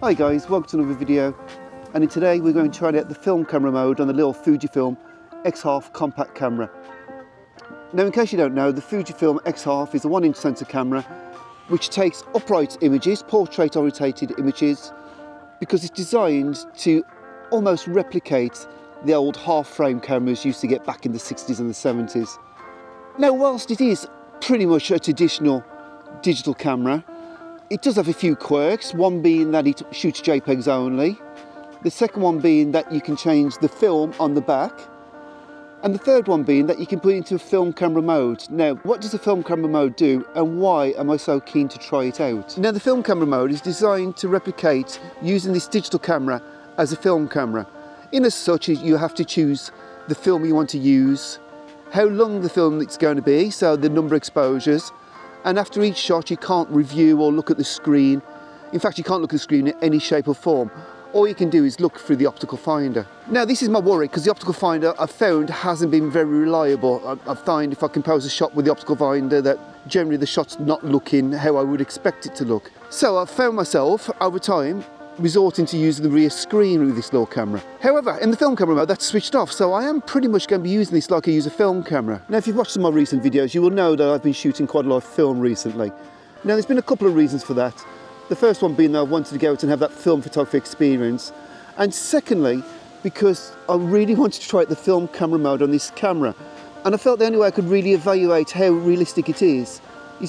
Hi guys, welcome to another video, and today we're going to try out the film camera mode on the little Fujifilm X Half compact camera. Now in case you don't know, the Fujifilm X Half is a 1-inch sensor camera which takes upright images, portrait orientated images, because it's designed to almost replicate the old half frame cameras you used to get back in the 60s and the 70s. Now whilst it is pretty much a traditional digital camera, it does have a few quirks, one being that it shoots JPEGs only, the second one being that you can change the film on the back, and the third one being that you can put it into a film camera mode. Now, what does the film camera mode do, and why am I so keen to try it out? Now, the film camera mode is designed to replicate using this digital camera as a film camera. In as such, you have to choose the film you want to use, how long the film it's going to be, so the number of exposures, and after each shot you can't review or look at the screen. In fact, you can't look at the screen in any shape or form. All you can do is look through the optical finder. Now this is my worry, because the optical finder I've found hasn't been very reliable. I find if I compose a shot with the optical finder that generally the shot's not looking how I would expect it to look. So I've found myself over time resorting to using the rear screen with this little camera. However, in the film camera mode that's switched off, so I am pretty much going to be using this like I use a film camera. Now if you've watched some of my recent videos, you will know that I've been shooting quite a lot of film recently. Now there's been a couple of reasons for that. The first one being that I wanted to go out and have that film photography experience, and secondly because I really wanted to try out the film camera mode on this camera, and I felt the only way I could really evaluate how realistic it is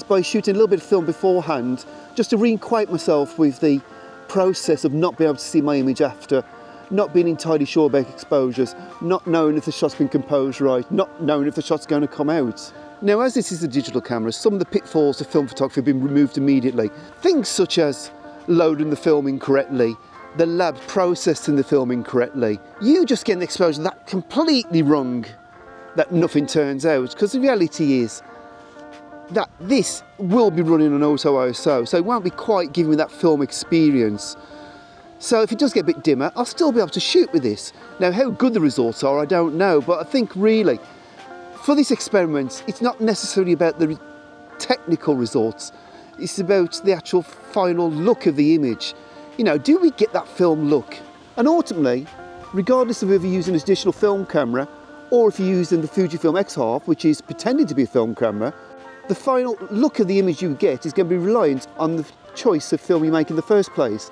by shooting a little bit of film beforehand, just to reacquaint myself with the process of not being able to see my image after, not being entirely sure about exposures, not knowing if the shot's been composed right, not knowing if the shot's going to come out. Now, as this is a digital camera, some of the pitfalls of film photography have been removed immediately. Things such as loading the film incorrectly, the lab processing the film incorrectly, you just getting the exposure that completely wrong, that nothing turns out, because the reality is that this will be running on auto ISO, so it won't be quite giving me that film experience. So if it does get a bit dimmer, I'll still be able to shoot with this. Now how good the results are, I don't know, but I think really for this experiment it's not necessarily about the technical results, it's about the actual final look of the image. You know, do we get that film look? And ultimately, regardless of whether you're using a digital film camera or if you're using the Fujifilm X Half, which is pretending to be a film camera, the final look of the image you get is going to be reliant on the choice of film you make in the first place.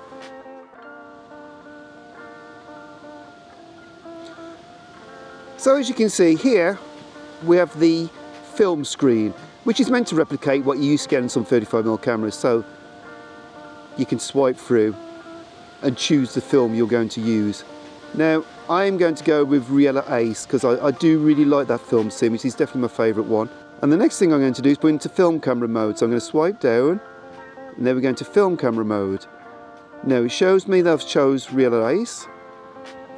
So as you can see here, we have the film screen, which is meant to replicate what you used to get in some 35mm cameras, so you can swipe through and choose the film you're going to use. Now, I'm going to go with Riella Ace, because I do really like that film sim. It is definitely my favourite one. And the next thing I'm going to do is put into film camera mode. So I'm going to swipe down, and then we're going to film camera mode. Now it shows me that I've chose Riella Ace,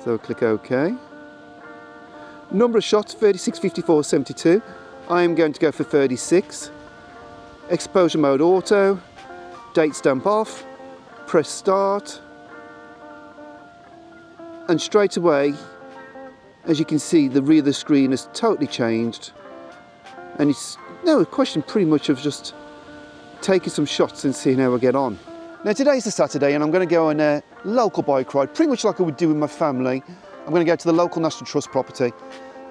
so I'll click OK. Number of shots 36, 54, 72. I am going to go for 36. Exposure mode auto, date stamp off, press start, and straight away, as you can see, the rear of the screen has totally changed. And it's now a question pretty much of just taking some shots and seeing how I get on. Now today's a Saturday and I'm going to go on a local bike ride, pretty much like I would do with my family. I'm going to go to the local National Trust property.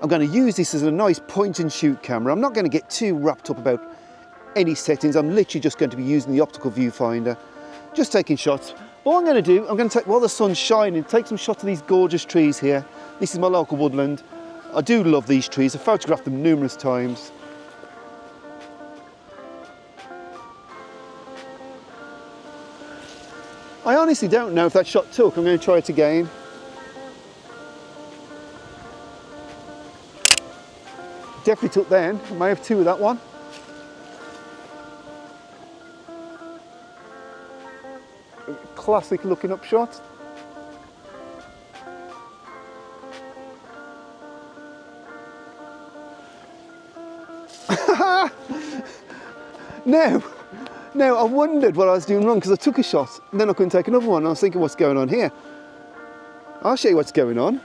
I'm going to use this as a nice point and shoot camera. I'm not going to get too wrapped up about any settings. I'm literally just going to be using the optical viewfinder, just taking shots. What I'm going to do, I'm going to take, while the sun's shining, take some shots of these gorgeous trees here. This is my local woodland. I do love these trees. I've photographed them numerous times. I honestly don't know if that shot took. I'm going to try it again. Definitely took then. I may have two with that one. Classic looking up shot. Now, I wondered what I was doing wrong, because I took a shot and then I couldn't take another one. And I was thinking, what's going on here? I'll show you what's going on.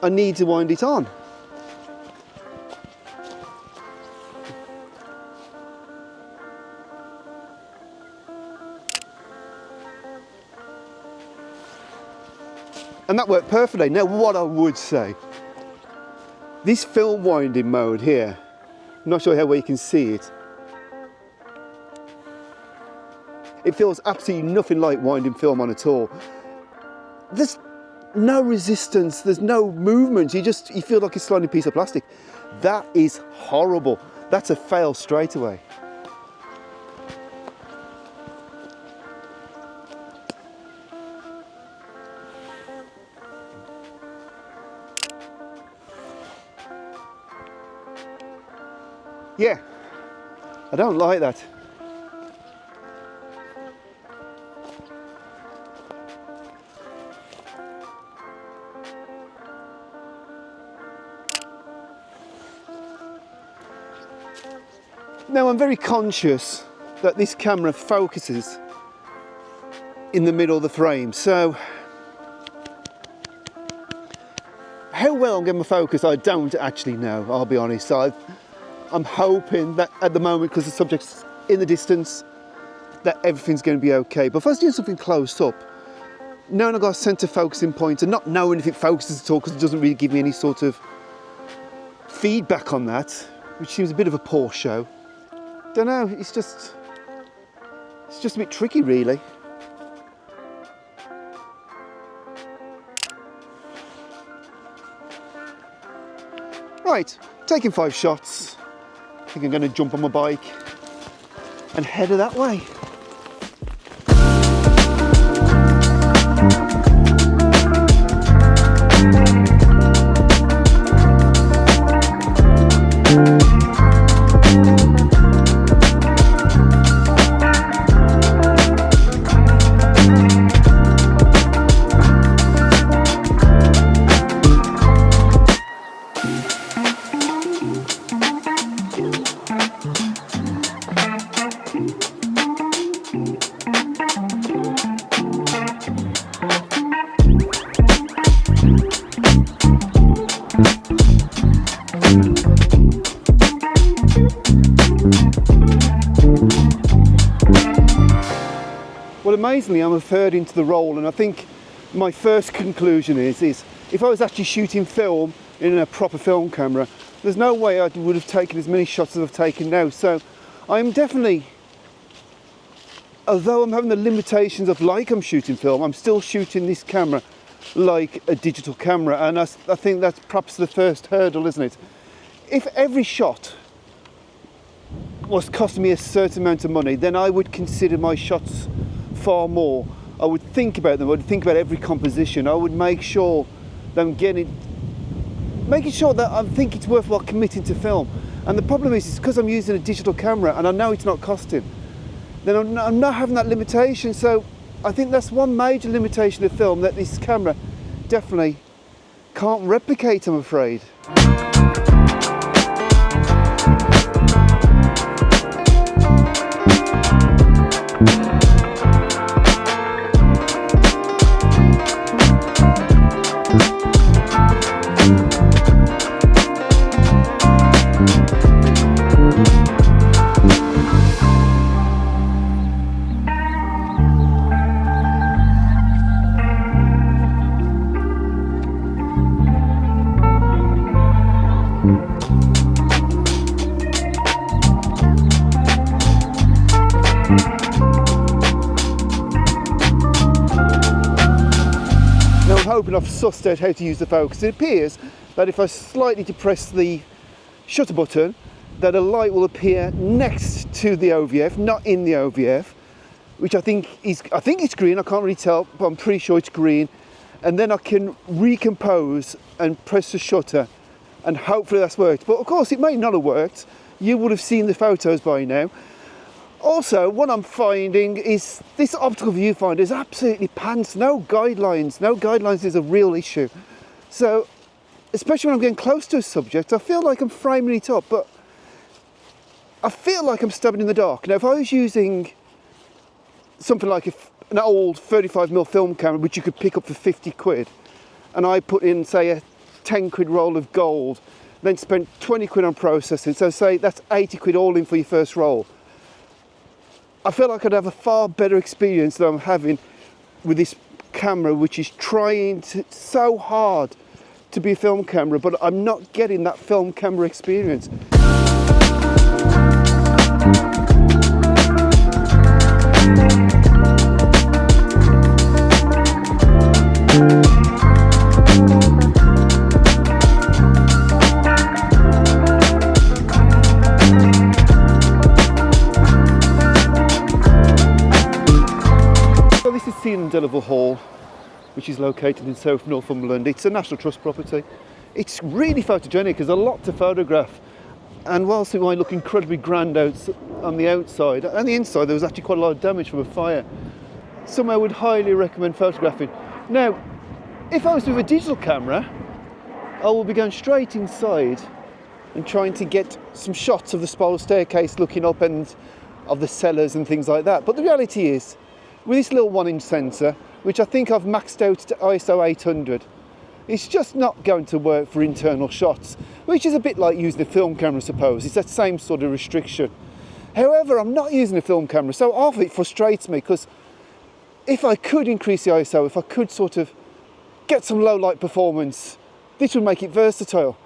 I need to wind it on. And that worked perfectly. Now what I would say, this film winding mode here, I'm not sure how well you can see it. It feels absolutely nothing like winding film on at all. There's no resistance, there's no movement, you feel like a sliding piece of plastic. That is horrible. That's a fail straight away. Yeah, I don't like that. Now I'm very conscious that this camera focuses in the middle of the frame, so how well I'm getting my focus I don't actually know, I'll be honest. I'm hoping that at the moment, because the subject's in the distance, that everything's going to be okay. But if I was doing something close up, knowing I've got a centre focusing point and not knowing if it focuses at all, because it doesn't really give me any sort of feedback on that, which seems a bit of a poor show. Don't know, it's just a bit tricky really. Right, taking 5 shots. I think I'm going to jump on my bike and head her that way. Well, amazingly, I'm a third into the roll, and I think my first conclusion is if I was actually shooting film in a proper film camera, there's no way I would have taken as many shots as I've taken now. So I'm definitely, although I'm having the limitations of like I'm shooting film, I'm still shooting this camera like a digital camera, and I think that's perhaps the first hurdle, isn't it? If every shot was costing me a certain amount of money, then I would consider my shots far more. I would think about them, I would think about every composition, I would make sure that I'm making sure that I think it's worthwhile committing to film. And the problem is because I'm using a digital camera and I know it's not costing, then I'm not having that limitation. So I think that's one major limitation of film that this camera definitely can't replicate, I'm afraid. Hoping I've sussed out how to use the focus. It appears that if I slightly depress the shutter button, that a light will appear next to the OVF, not in the OVF, which I think it's green. I can't really tell, but I'm pretty sure it's green. And then I can recompose and press the shutter, and hopefully that's worked. But of course, it may not have worked. You would have seen the photos by now. Also, what I'm finding is this optical viewfinder is absolutely pants. No guidelines. No guidelines is a real issue. So, especially when I'm getting close to a subject, I feel like I'm framing it up, but I feel like I'm stabbing in the dark. Now, if I was using something like an old 35mm film camera, which you could pick up for 50 quid, and I put in, say, a 10 quid roll of gold, then spent 20 quid on processing, so say that's 80 quid all in for your first roll, I feel like I'd have a far better experience than I'm having with this camera which is trying so hard to be a film camera, but I'm not getting that film camera experience. This is the England Hall, which is located in South Northumberland. It's a National Trust property. It's really photogenic, there's a lot to photograph. And whilst it might look incredibly grand on the outside, on the inside there was actually quite a lot of damage from a fire. Somewhere I would highly recommend photographing. Now, if I was with a digital camera, I will be going straight inside and trying to get some shots of the spiral staircase looking up and of the cellars and things like that. But the reality is, with this little 1-inch sensor, which I think I've maxed out to ISO 800, it's just not going to work for internal shots, which is a bit like using a film camera, I suppose. It's that same sort of restriction. However, I'm not using a film camera, so half of it frustrates me, because if I could increase the ISO, if I could sort of get some low light performance, this would make it versatile.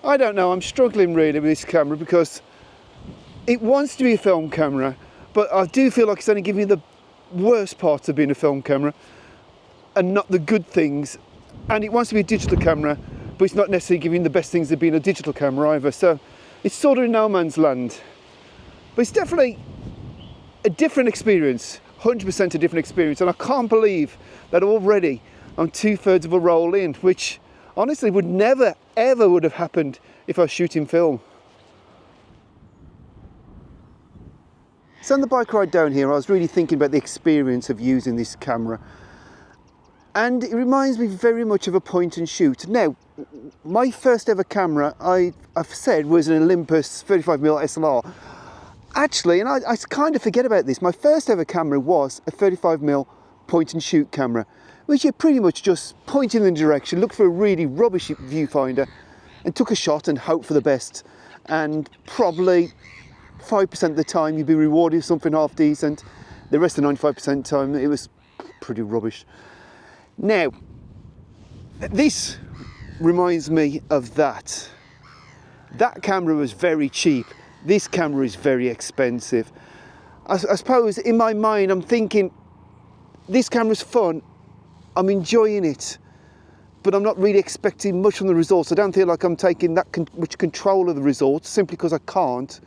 I don't know, I'm struggling really with this camera because it wants to be a film camera, but I do feel like it's only giving me the worst parts of being a film camera and not the good things, and it wants to be a digital camera, but it's not necessarily giving the best things of being a digital camera either, so it's sort of in no man's land. But it's definitely a different experience, 100% a different experience, and I can't believe that already I'm 2/3 of a roll in, which honestly would never ever would have happened if I was shooting film. So on the bike ride down here, I was really thinking about the experience of using this camera, and it reminds me very much of a point and shoot. Now, my first ever camera, I've said, was an Olympus 35mm SLR. Actually, and I kind of forget about this, my first ever camera was a 35mm point and shoot camera, which you pretty much just point in the direction, look for a really rubbish viewfinder, and took a shot and hope for the best. And probably 5% of the time you'd be rewarded with something half decent. The rest of the 95% of the time it was pretty rubbish. Now, this reminds me of that. That camera was very cheap. This camera is very expensive. I suppose in my mind I'm thinking, this camera's fun, I'm enjoying it, but I'm not really expecting much from the results. I don't feel like I'm taking that much control of the results simply because I can't.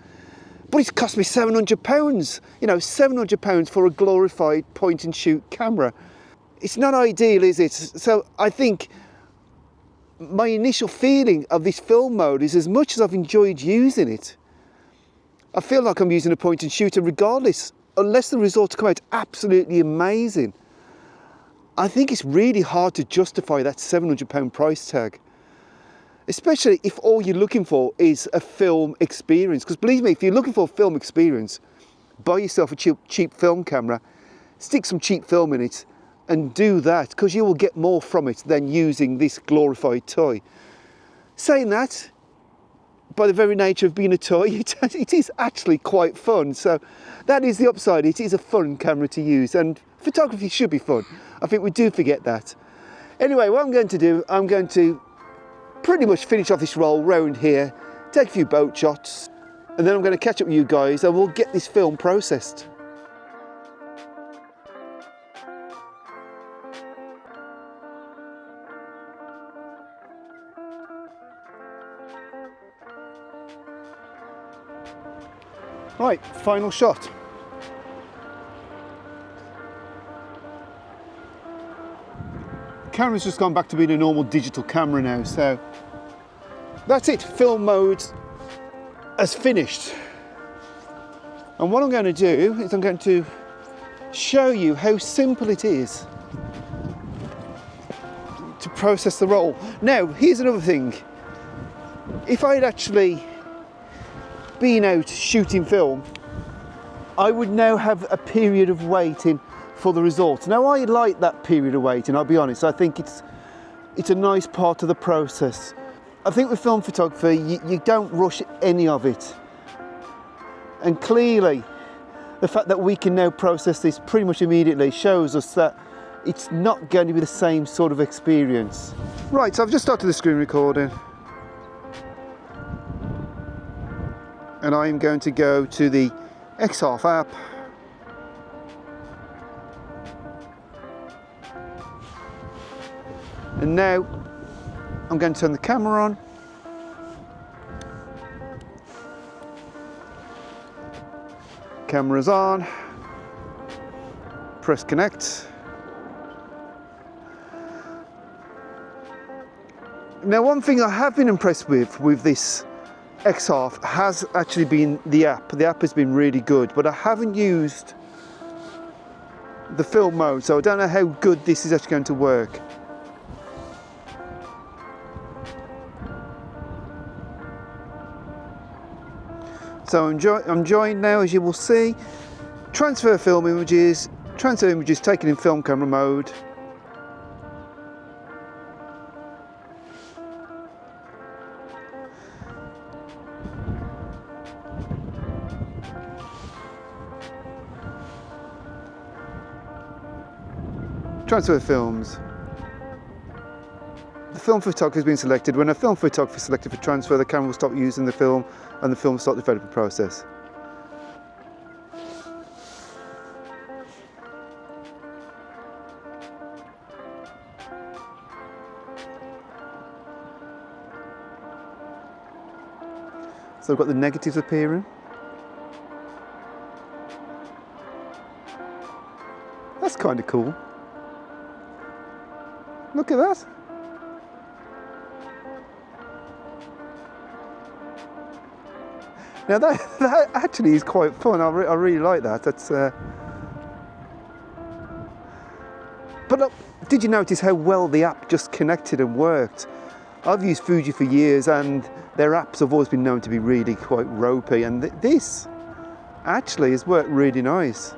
But it's cost me £700, you know, £700 for a glorified point and shoot camera. It's not ideal, is it? So I think my initial feeling of this film mode is, as much as I've enjoyed using it, I feel like I'm using a point and shoot, and regardless, unless the results come out absolutely amazing, I think it's really hard to justify that £700 price tag. Especially if all you're looking for is a film experience. Because believe me, if you're looking for a film experience, buy yourself a cheap film camera, stick some cheap film in it, and do that, because you will get more from it than using this glorified toy. Saying that, by the very nature of being a toy, it is actually quite fun. So that is the upside. It is a fun camera to use, and photography should be fun. I think we do forget that. Anyway, what I'm going to do, I'm going to pretty much finish off this roll round here, take a few boat shots, and then I'm going to catch up with you guys and we'll get this film processed. Right, final shot. The camera's just gone back to being a normal digital camera now, so that's it. Film mode has finished. And what I'm going to do is I'm going to show you how simple it is to process the roll. Now, here's another thing. If I'd actually been out shooting film, I would now have a period of waiting for the results. Now, I like that period of waiting, I'll be honest. I think it's a nice part of the process. I think with film photography, you don't rush any of it. And clearly, the fact that we can now process this pretty much immediately shows us that it's not going to be the same sort of experience. Right, so I've just started the screen recording. And I'm going to go to the X Half app. And now I'm going to turn the camera on. Camera's on. Press connect. Now, one thing I have been impressed with this X Half has actually been the app. The app has been really good, but I haven't used the film mode, so I don't know how good this is actually going to work. So I'm joined now, as you will see. Transfer film images, transfer images taken in film camera mode. Transfer films. The film photographer has been selected. When a film photographer is selected for transfer, the camera will stop using the film and the film will start the development process. So I've got the negatives appearing. That's kind of cool. Look at that. Now that actually is quite fun. I really like that. That's. But look, did you notice how well the app just connected and worked? I've used Fuji for years, and their apps have always been known to be really quite ropey, and this actually has worked really nice.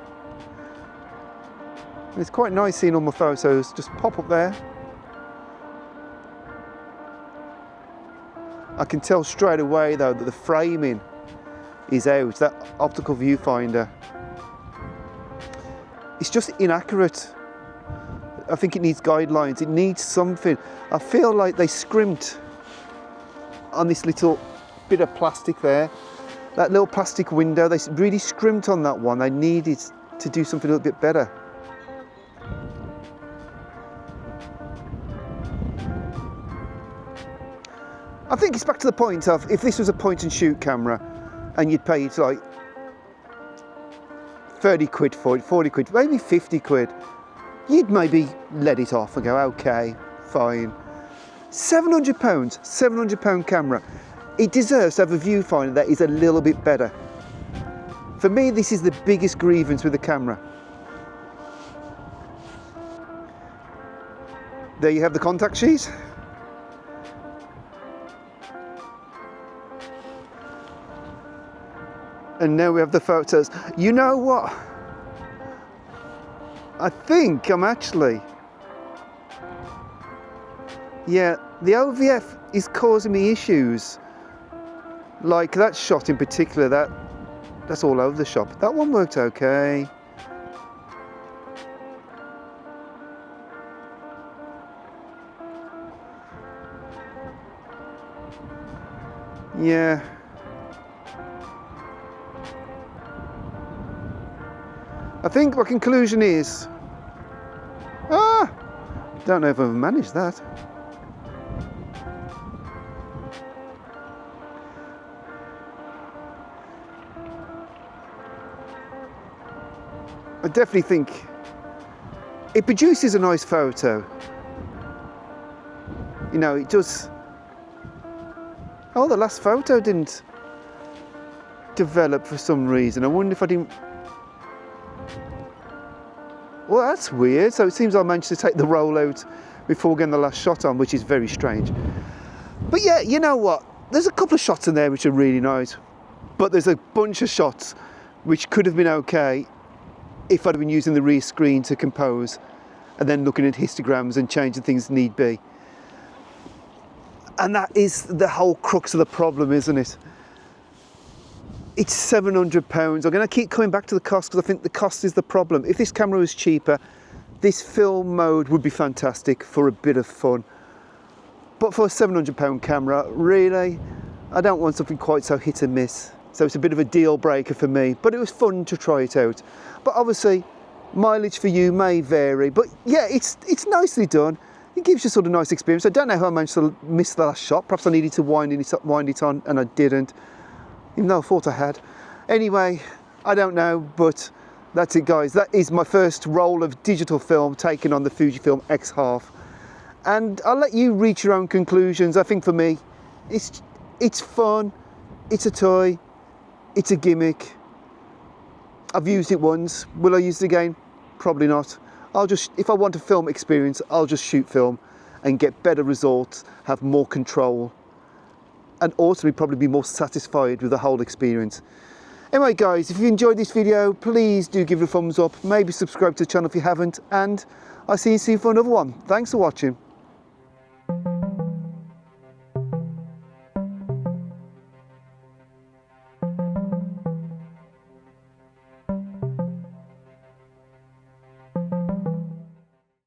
It's quite nice seeing all my photos just pop up there. I can tell straight away though that the framing is out, that optical viewfinder. It's just inaccurate. I think it needs guidelines, it needs something. I feel like they scrimped on this little bit of plastic there. That little plastic window, they really scrimped on that one. They needed to do something a little bit better. I think it's back to the point of, if this was a point and shoot camera and you'd pay it like 30 quid for it, 40 quid, maybe 50 quid, you'd maybe let it off and go, okay, fine. £700, £700 camera. It deserves to have a viewfinder that is a little bit better. For me, this is the biggest grievance with the camera. There you have the contact sheet. And now we have the photos. You know what? I think I'm actually... Yeah, the OVF is causing me issues. Like that shot in particular, that's all over the shop. That one worked okay. Yeah. I think my conclusion is, don't know if I've managed that. I definitely think it produces a nice photo. You know, it does. Oh, the last photo didn't develop for some reason. I wonder if I didn't. Well, that's weird. So it seems I managed to take the roll out before getting the last shot on, which is very strange. But yeah, you know what? There's a couple of shots in there which are really nice, but there's a bunch of shots which could have been okay if I'd been using the rear screen to compose and then looking at histograms and changing things need be. And that is the whole crux of the problem, isn't it? It's £700. I'm going to keep coming back to the cost because I think the cost is the problem. If this camera was cheaper, this film mode would be fantastic for a bit of fun. But for a £700 camera, really, I don't want something quite so hit and miss. So it's a bit of a deal breaker for me, but it was fun to try it out. But obviously, mileage for you may vary, but yeah, it's nicely done. It gives you sort of nice experience. I don't know how I managed to miss the last shot. Perhaps I needed to wind it on and I didn't, even though I thought I had. Anyway, I don't know, but that's it guys. That is my first roll of digital film taken on the Fujifilm X Half. And I'll let you reach your own conclusions. I think for me, it's fun, it's a toy, it's a gimmick. I've used it once. Will I use it again? Probably not. If I want a film experience, I'll just shoot film and get better results, have more control, and ultimately probably be more satisfied with the whole experience. Anyway guys, if you enjoyed this video, please do give it a thumbs up, maybe subscribe to the channel if you haven't, and I'll see you soon for another one. Thanks for watching.